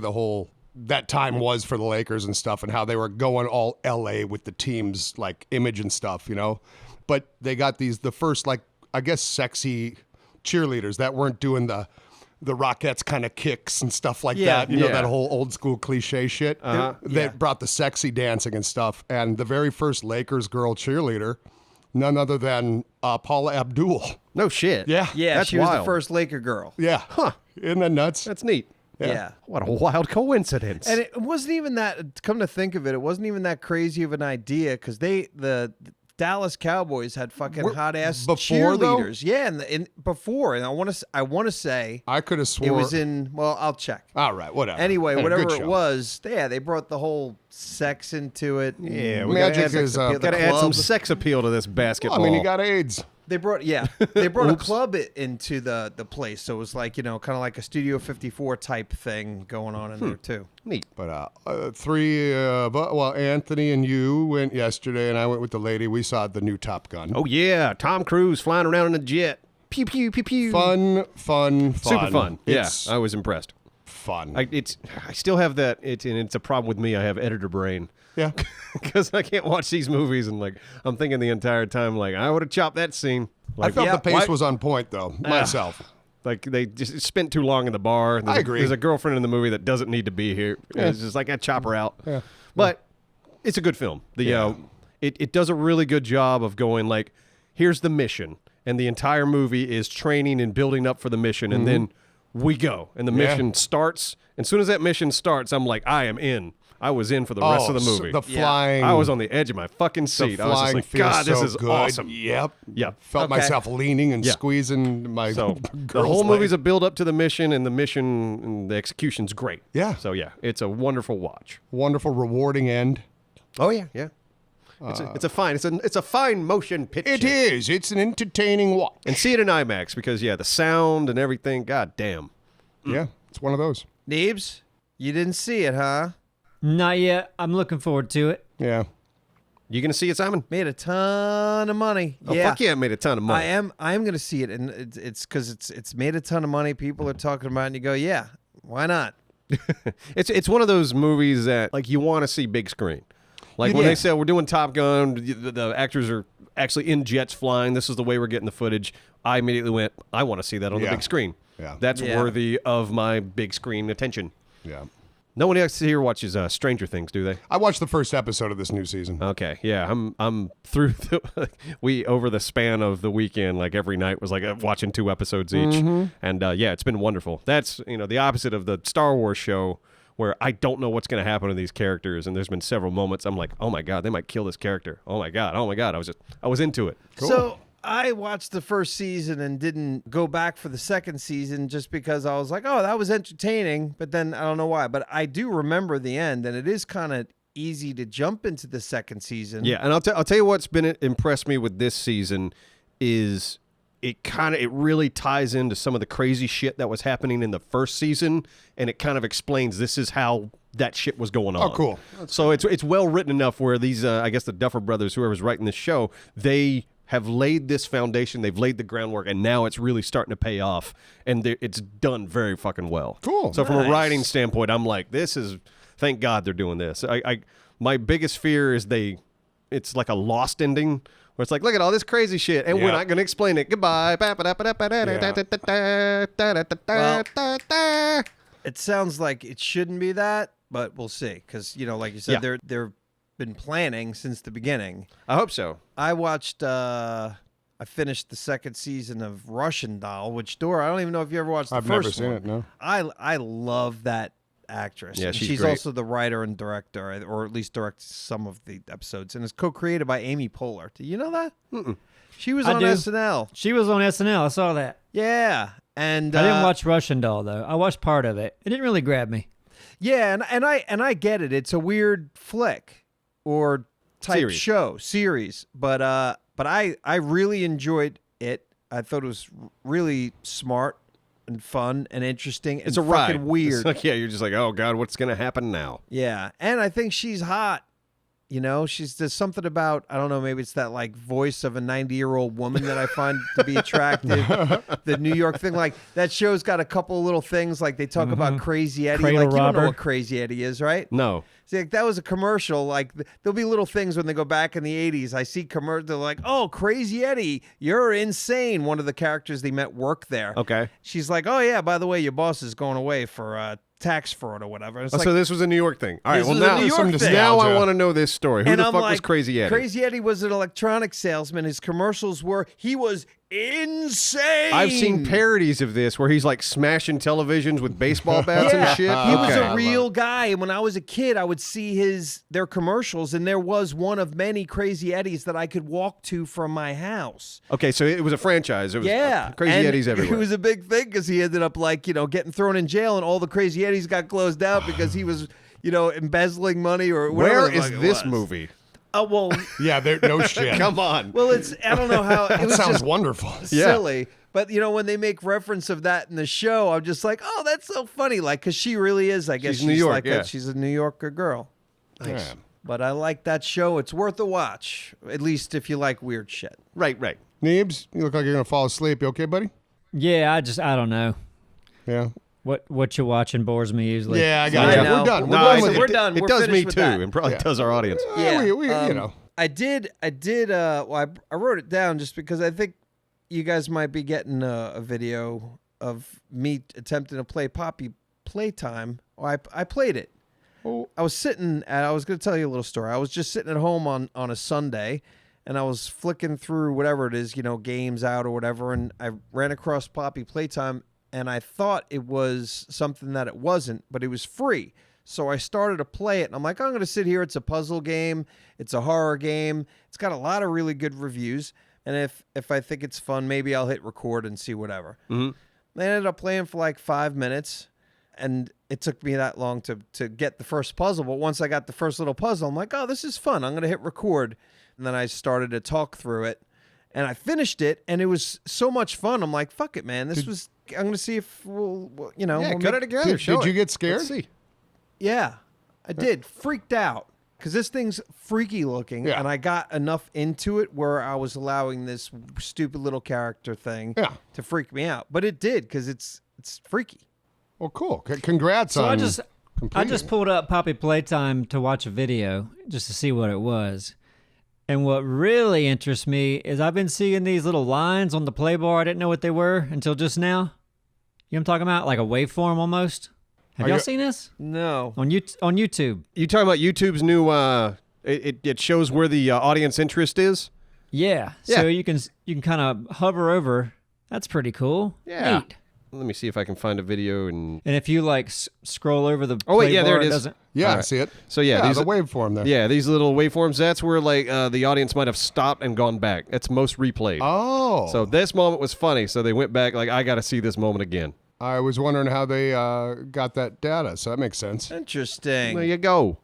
that time was for the Lakers and stuff and how they were going all LA with the team's like image and stuff, But they got the first like, I guess, sexy cheerleaders that weren't doing the Rockettes kind of kicks and stuff like Yeah. that. You know, Yeah. that whole old school cliche shit. Uh-huh. They Yeah. brought the sexy dancing and stuff. And the very first Lakers girl cheerleader, none other than Paula Abdul. No shit. Yeah. Yeah, That's she was wild. the first Laker girl. Yeah. Huh. Isn't that nuts? That's neat. Yeah. What a wild coincidence. And it wasn't even that, come to think of it, it wasn't even that crazy of an idea because the Dallas Cowboys had fucking hot ass before, though? cheerleaders. Yeah, and before, and I want to say I could have swore. it was in. Well, I'll check. All right, whatever. Anyway, Hey, whatever good it show. was, they brought the whole sex into it. yeah, we Magic gotta add, is, gotta the add some club. sex appeal to this basketball. I mean, he got AIDS. They brought a club into the place, so it was like kind of like a Studio 54 type thing going on in there too. neat. But Anthony and you went yesterday, and I went with the lady. We saw the new Top Gun. Oh yeah, Tom Cruise flying around in a jet. Pew pew pew pew. Fun. Super fun. Yeah, It's I was impressed. fun. I still have that. It's a problem with me. I have editor brain. yeah. Because I can't watch these movies and like I'm thinking the entire time like I would have chopped that scene. I Like, felt yeah, the pace why- was on point, though, myself. Like they just spent too long in the bar. And I agree. There's a girlfriend in the movie that doesn't need to be here. It's just like I chop her out. Yeah. But it's a good film. It does a really good job of going like, here's the mission, and the entire movie is training and building up for the mission, and then we go, and the mission starts. And as soon as that mission starts, I'm like, I am in. I was in for the rest of the movie. The flying. I was on the edge of my fucking the seat. I was just flying like, feels God, this so is good. awesome. Yep. Yeah. Felt Okay. myself leaning and Yeah. squeezing my So the girl's whole leg. movie's a build up to the mission, and the mission and the execution's great. Yeah. So yeah, it's a wonderful watch. wonderful, rewarding end. Oh yeah, yeah. It's a fine motion picture. It is. It's an entertaining watch. And see it in IMAX because the sound and everything. God damn. Yeah, it's one of those. Neebs, you didn't see it, huh? Not yet. I'm looking forward to it. Yeah. You gonna see it, Simon? Made a ton of money. Oh fuck yeah! It made a ton of money. I am going to see it, and it's because it's made a ton of money. People are talking about it, and you go, yeah, why not? It's one of those movies that like you want to see big screen. Like when they said we're doing Top Gun, the actors are actually in jets flying. This is the way we're getting the footage. I immediately went, I want to see that on the Yeah. big screen. Yeah. That's Yeah. worthy of my big screen attention. Yeah. No one else here watches Stranger Things, do they? I watched the first episode of this new season. Okay, yeah, I'm through. We over the span of the weekend, like every night was like watching 2 episodes each, and yeah, it's been wonderful. That's the opposite of the Star Wars show, where I don't know what's going to happen to these characters, and there's been several moments I'm like, oh my god, they might kill this character. Oh my god, I was into it. Cool. So I watched the first season and didn't go back for the second season just because I was like, oh, that was entertaining. But then I don't know why. But I do remember the end, and it is kind of easy to jump into the second season. Yeah, and I'll tell you what's been impressed me with this season is it really ties into some of the crazy shit that was happening in the first season, and it kind of explains this is how that shit was going on. Oh, cool. So it's well written enough where these I guess the Duffer Brothers, whoever's writing this show, they have laid this foundation, they've laid the groundwork, and now it's really starting to pay off, and it's done very fucking well. Cool. So from a writing standpoint, I'm like, thank God they're doing this. My biggest fear is it's like a Lost ending, where it's like, look at all this crazy shit, and we're not going to explain it. Goodbye. It sounds like it shouldn't be that, but we'll see. Because, like you said, they've been planning since the beginning. I hope so. I watched, I finished the second season of Russian Doll, which, Dora, I don't even know if you ever watched the I've first never one. seen it, no. I love that actress. Yeah, And she's she's great. also the writer and director, or at least directs some of the episodes, and it's co-created by Amy Poehler. Do you know that? Mm-mm. She was I on do. SNL. She was on SNL. I saw that. Yeah. And I didn't watch Russian Doll though. I watched part of it. It didn't really grab me. Yeah, and I get it. It's a weird flick or type series, but I really enjoyed it. I thought it was really smart and fun and interesting. And It's a fucking ride. weird. It's like, you're just like, oh God, what's going to happen now? Yeah, and I think she's hot. There's something about, I don't know, maybe it's that like voice of a 90-year-old woman that I find to be attractive. The New York thing, like that show's got a couple little things, like they talk about Crazy Eddie. Cradle like you don't know robber. what Crazy Eddie is, right? No. See, like, that was a commercial. Like there'll be little things when they go back in the 80s. I see commercials. They're like, "Oh, Crazy Eddie, you're insane." One of the characters they met worked there. Okay. She's like, "Oh yeah, by the way, your boss is going away for tax fraud or whatever." It's like, So this was a New York thing. All right. This Well, was a now New York thing. now I Nostalgia. want to know this story. Who and the I'm fuck like, was Crazy Eddie? Crazy Eddie was an electronics salesman. His commercials he was insane. I've seen parodies of this where he's like smashing televisions with baseball bats Yeah, and shit. he was Okay. a real guy. And when I was a kid, I would see their commercials, and there was one of many Crazy Eddies that I could walk to from my house. Okay, so it was a franchise. It was Crazy and Eddies everywhere. It was a big thing because he ended up getting thrown in jail, and all the Crazy Eddies got closed out because he was, embezzling money or whatever. Where the is fuck it this was. movie? Oh well, Yeah, no shit. Come on. well, I don't know how it That was sounds just wonderful. silly. But when they make reference of that in the show, I'm just like, oh, that's so funny. Like, because she really is. I guess She's New York, like yeah. that. She's a New Yorker girl. Nice. Yeah. But I like that show. It's worth a watch, at least if you like weird shit. Right. Neebs, you look like you're going to fall asleep. You okay, buddy? Yeah, I don't know. Yeah. What you're watching bores me usually. Yeah, I I got you. know. We're done. No, We're done so with we're it. done. It We're does finished me with too, that. and probably does our audience. Yeah, we I did. Well, I wrote it down just because I think you guys might be getting a video of me attempting to play Poppy Playtime. I played it. Oh. I was going to tell you a little story. I was just sitting at home on a Sunday, and I was flicking through whatever it is, games out or whatever, and I ran across Poppy Playtime, and I thought it was something that it wasn't, but it was free. So I started to play it, and I'm like, I'm going to sit here. It's a puzzle game. It's a horror game. It's got a lot of really good reviews, and if I think it's fun, maybe I'll hit record and see whatever. Mm-hmm. I ended up playing for like 5 minutes, and it took me that long to get the first puzzle. But once I got the first little puzzle, I'm like, oh, this is fun. I'm going to hit record. And then I started to talk through it, and I finished it, and it was so much fun. I'm like, fuck it, man. I'm going to see if we'll Yeah, we'll cut make- it together. Did Show you it. get scared? Let's see. Yeah, I did. Freaked out because this thing's freaky looking, Yeah. and I got enough into it where I was allowing this stupid little character thing Yeah. to freak me out. But it did because it's freaky. Well, cool. Congrats So on I just completing. pulled up Poppy Playtime to watch a video just to see what it was. And what really interests me is I've been seeing these little lines on the play bar. I didn't know what they were until just now. You know what I'm talking about? Like a waveform almost. Have y'all seen this No. on YouTube? You talking about YouTube's new? It shows where the audience interest is. Yeah. Yeah. So you can kind of hover over. That's pretty cool. Yeah. Neat. Let me see if I can find a video and. And if you like scroll over the Oh wait, play yeah, there bar, it is. doesn't. Yeah, All I right. see it. So yeah, these the waveform there. Yeah, these little waveforms. That's where like the audience might have stopped and gone back. That's most replayed. Oh. So this moment was funny. So they went back. Like I got to see this moment again. I was wondering how they got that data, so that makes sense. Interesting. There you go.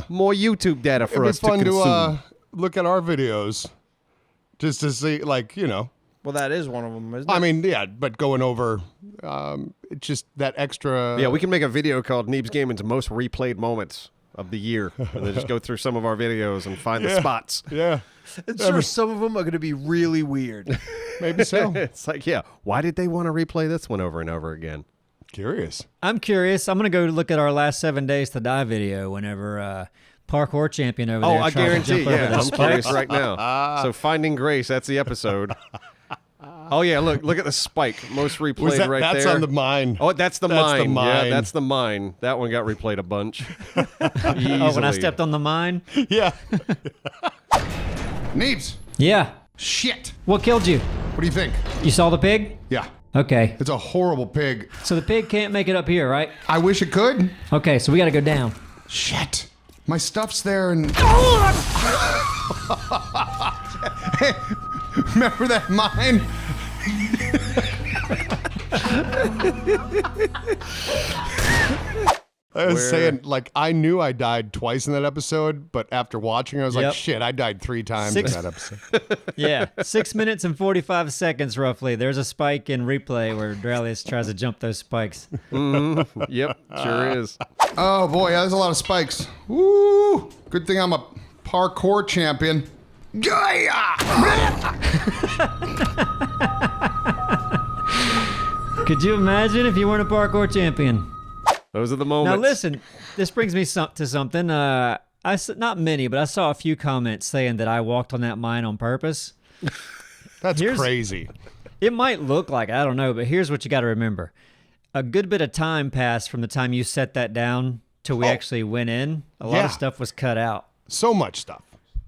More YouTube data for It'd us be fun to consume. to look at our videos just to see, like, Well, that is one of them, isn't it? I mean, yeah, but going over it's just that extra. Yeah, we can make a video called Neebs Gaming's most replayed moments of the year, and then just go through some of our videos and find the spots. Yeah, I'm sure some of them are going to be really weird. maybe so. It's like, yeah, why did they want to replay this one over and over again? Curious. I'm curious. I'm gonna go look at our last 7 days to die video whenever parkour champion over Oh, there. I tries to guarantee. jump over Yeah, the I'm curious spikes. right now. So Finding Grace, that's the episode. Oh yeah, look at the spike, most replayed Was that, right that's there. on the mine. Oh, that's the That's the mine. mine. Yeah, that's the mine. That one got replayed a bunch. Oh, when I Easily. stepped on the mine. Yeah. Neebs. Yeah. Shit. What killed you? What do you think? You saw the pig? Yeah. Okay. It's a horrible pig. So the pig can't make it up here, right? I wish it could. Okay, so we got to go down. Shit. My stuff's there and. Remember that mine? I was saying, like, I knew I died twice in that episode, but after watching, I was like, Yep. shit, I died 3 times Six- in that episode. Yeah. 6 minutes and 45 seconds roughly. There's a spike in replay where Dralius tries to jump those spikes. Yep, sure is. Oh boy, yeah, there's a lot of spikes. Woo! Good thing I'm a parkour champion. Could you imagine if you weren't a parkour champion? Those are the moments. Now listen, this brings me to something. Not many, but I saw a few comments saying that I walked on that mine on purpose. That's Here's- crazy. It might look like, I don't know, but here's what you got to remember. A good bit of time passed from the time you set that down till we actually went in. A lot Yeah. of stuff was cut out. So much stuff.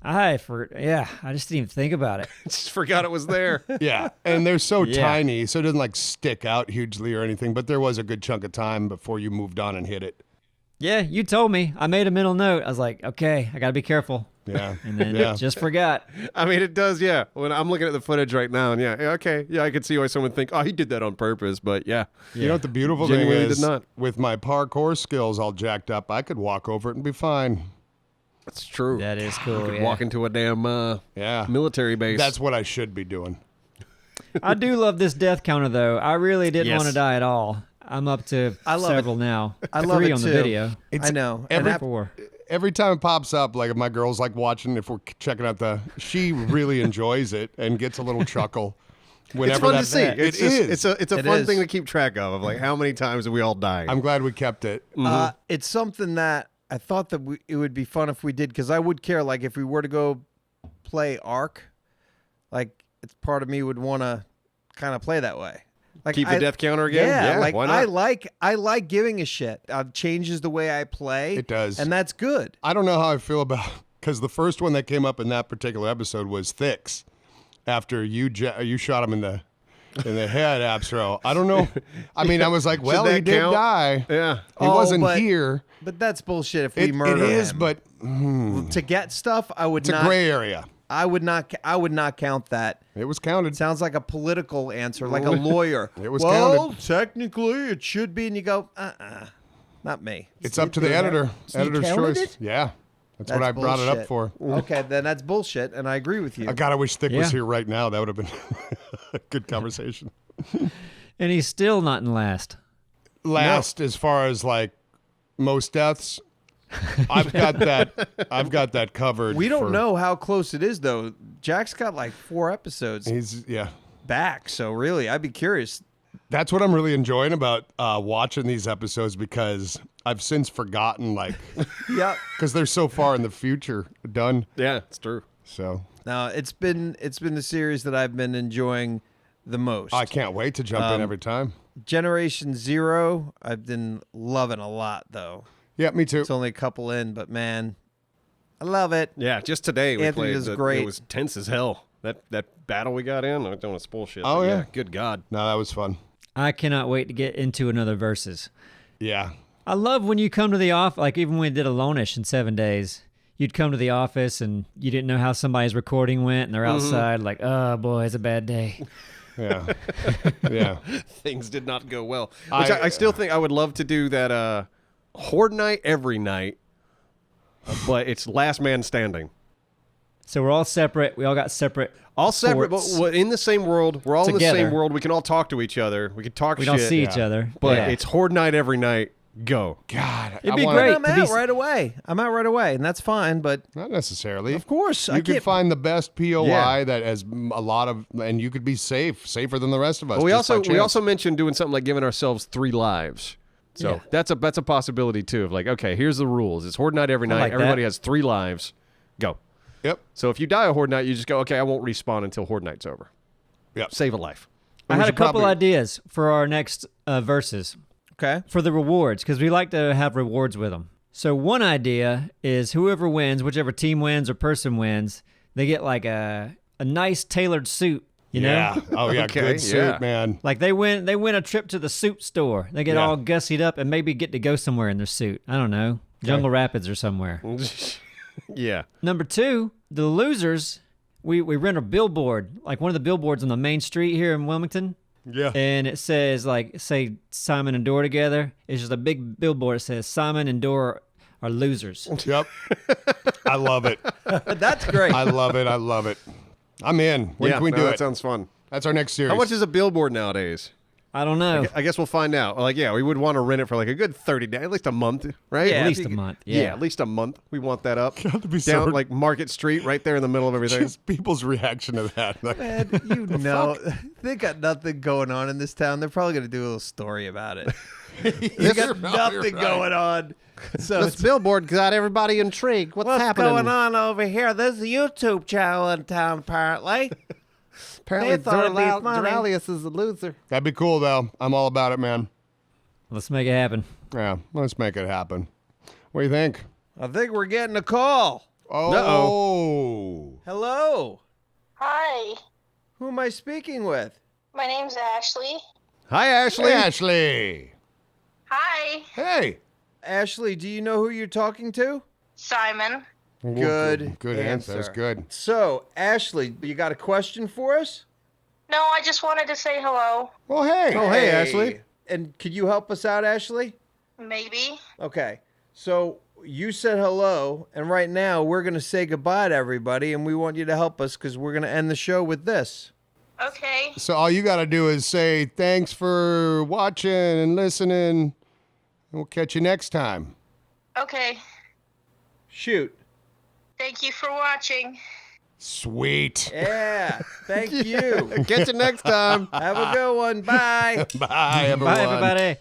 I just didn't even think about it. Just forgot it was there. Yeah, and they're so Yeah. tiny, so it doesn't like stick out hugely or anything. But there was a good chunk of time before you moved on and hit it. Yeah, you told me. I made a mental note. I was like, okay, I got to be careful. Yeah, And then yeah. just forgot. I mean, it does, yeah. When I'm looking at the footage right now, and yeah, okay, yeah, I could see why someone think, oh, he did that on purpose, but yeah. You know what the beautiful thing Genuinely is? did not. With my parkour skills all jacked up, I could walk over it and be fine. That's true. That is cool. Could Yeah. walk into a damn Yeah, military base. that's what I should be doing. I do love this death counter, though. I really didn't Yes. want to die at all. I'm up to I love several now. I love 3 it on too. the video. I know. every- And 4. Every time it pops up, like if my girl's like watching, if we're checking out she really enjoys it and gets a little chuckle. Whenever it's fun that, to see. It It's is. just, it's a It fun is. thing to keep track of like how many times have we all died. I'm glad we kept it. It's something that I thought that it would be fun if we did, because I would care, like, if we were to go play Ark, like, it's part of me would want to kind of play that way. Like, Keep the death counter again? Yeah, Yeah, like why not? I like giving a shit. Changes the way I play. It does. and that's good. I don't know how I feel about because the first one that came up in that particular episode was Thix. After you shot him in the head, Abstro. I don't know. I mean, I was like, well, that he did count? die. Yeah. He Oh, wasn't but- here. But that's bullshit. If we It murder is, him. but to get stuff, I would it's a not. gray area. I would not count that. It was counted. Sounds like a political answer, like a lawyer. It was well, counted. technically, it should be, and you go, not me. It's up to the editor. So you Editor's counted choice. it? Yeah. That's what That's I brought it up bullshit. for. Okay, then that's bullshit, and I agree with you. God, I wish Thick Yeah. was here right now. That would have been a good conversation. And he's still not in last. Last, as far as like most deaths, I've got that covered. We don't for- know how close it is, though. Jack's got like 4 episodes He's back, so really, I'd be curious. That's what I'm really enjoying about watching these episodes because I've since forgotten, like, Yeah. because they're so far in the future done. Yeah, it's true. So No, it's been the series that I've been enjoying the most. I can't wait to jump in every time. Generation Zero, I've been loving a lot, though. Yeah, me too. It's only a couple in, but man, I love it. Yeah, just today we Anthony played. was great. It was tense as hell. That battle we got in, I don't want to spoil shit. Oh, but yeah. Good God. No, that was fun. I cannot wait to get into another Versus. Yeah. I love when you come to the office, like even when we did Alone-ish in 7 days, you'd come to the office and you didn't know how somebody's recording went, and they're outside like, oh boy, it's a bad day. Yeah. Yeah. Things did not go well. Which I still think I would love to do that Horde Night every night, but it's last man standing. So we're all separate. We all got separate. All separate, forts. but in the same world. We're all in the Together. same world. We can all talk to each other. We can talk We shit. don't see each other. But Yeah. it's Horde Night every night. Go. God. It'd I be wanna- great. I'm to out be- right away. I'm out right away, and that's fine. But Not necessarily. of course, I You could can't. find the best POI Yeah. that has a lot of, and you could be safer than the rest of us. But we just by also chance. mentioned doing something like giving ourselves 3 lives. So Yeah. that's a possibility too. Of like, okay, here's the rules. It's Horde Night every night. like that. Everybody has 3 lives. Go. Yep. So if you die a Horde Night, you just go, okay, I won't respawn until Horde Night's over. Yep. Save a life. I we had a should couple probably- ideas for our next Versus. Okay. For the rewards, because we like to have rewards with them. So one idea is whoever wins, whichever team wins or person wins, they get like a nice tailored suit. You Yeah. know, Oh yeah. Okay, Good suit, yeah. man. like they win a trip to the suit store. They get Yeah. all gussied up and maybe get to go somewhere in their suit. I don't know, Jungle Rapids or somewhere. Yeah. Number 2, the losers. We rent a billboard, like one of the billboards on the main street here in Wilmington. Yeah. And it says, like, say Simon and Dora together. It's just a big billboard that says Simon and Dora are losers. Yep. I love it. That's great. I love it. I love it. I'm in. When can we do That it? sounds fun. That's our next series. How much is a billboard nowadays? I don't know. I guess we'll find out. Like, yeah, we would want to rent it for like a good 30 days, at least a month, right? Yeah, At least if a you- month. Yeah, Yeah. at least a month. We want that up. Got to be Down so- like Market Street, right there in the middle of everything. Just people's reaction to that. Like, Man, you know, they got nothing going on in this town. They're probably going to do a little story about it. They got nothing going on. So This billboard got everybody intrigued. What's happening? on over here? There's a YouTube channel in town, apparently. Apparently, They thought it'd be funny. Duralius is a loser. That'd be cool, though. I'm all about it, man. Let's make it happen. Yeah, let's make it happen. What do you think? I think we're getting a call. Oh. Hello. Hi, Who am I speaking with? my name's Ashley. Hi, Ashley. Hey, Ashley. Hi, Hey. Ashley, do you know who you're talking to? Simon. Good Good answer. That's good. So, Ashley, you got a question for us? No, I just wanted to say hello. Well, hey. Oh, hey, Ashley. And could you help us out, Ashley? Maybe. Okay. So, you said hello, and right now we're going to say goodbye to everybody, and we want you to help us because we're going to end the show with this. Okay. So all you got to do is say thanks for watching and listening. And we'll catch you next time. Okay. Shoot. Thank you for watching. Sweet. Yeah. Thank you. Catch you next time. Have a good one. Bye. Bye, everyone. Bye, everybody.